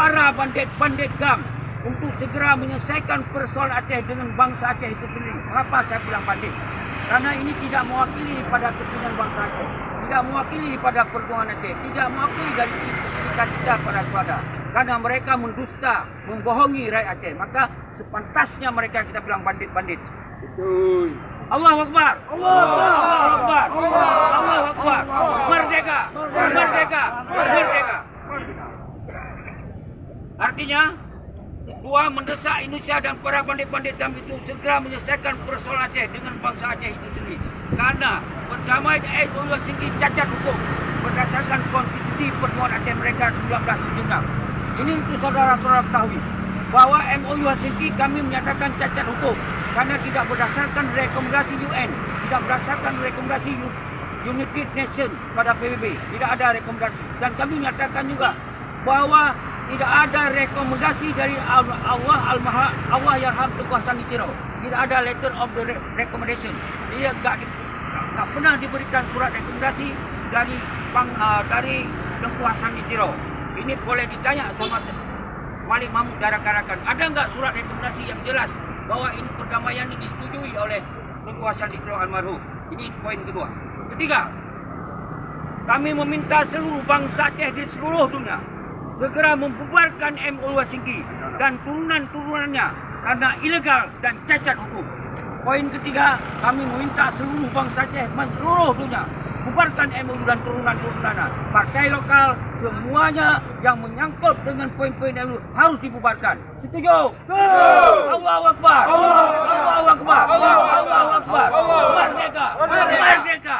para bandit-bandit GAM untuk segera menyelesaikan persoalan Aceh dengan bangsa Aceh itu sendiri. Mengapa saya bilang bandit? Karena ini tidak mewakili pada kepentingan bangsa Aceh, tidak mewakili pada perjuangan Aceh, tidak mewakili dari cita-cita para suada. Karena mereka mendusta, membohongi rakyat Aceh, maka sepantasnya mereka kita bilang bandit-bandit. Betul. Allahu Akbar. Allahu Akbar. Allahu Akbar. Merdeka. Merdeka. Merdeka. Artinya, dua mendesak Indonesia dan para bandit-bandit GAM itu segera menyelesaikan persoalan Aceh dengan bangsa Aceh itu sendiri. Karena perdamaian MOU Helsinki cacat hukum berdasarkan konstitusi pertemuan Aceh mereka 1976. Ini untuk saudara-saudara ketahui bahwa MOU Helsinki kami menyatakan cacat hukum karena tidak berdasarkan rekomendasi UN, tidak berdasarkan rekomendasi United Nations pada PBB, tidak ada rekomendasi. Dan kami menyatakan juga bahwa tidak ada rekomendasi dari Allah Yarham Tengku Hassan Tiro. Tidak ada letter of the recommendation. Dia tak pernah diberikan surat rekomendasi dari Tengku Hassan Tiro. Ini boleh ditanya sama Malik Mahmud Darakarakan. Ada enggak surat rekomendasi yang jelas bahwa ini perdamaian ini disetujui oleh Tengku Hassan Tiro almarhum? Ini poin kedua. Ketiga, kami meminta seluruh bangsa Aceh di seluruh dunia segera membubarkan MOU Helsinki dan turunan-turunannya karena ilegal dan cacat hukum. Poin ketiga, kami meminta seluruh bangsa Aceh seluruh dunia bubarkan MOU dan turunan-turunannya. Partai lokal semuanya yang menyangkut dengan poin-poin MOU harus dibubarkan. Setuju? Allahu Akbar. Allahu Akbar. Allahu Akbar. Merdeka. Merdeka.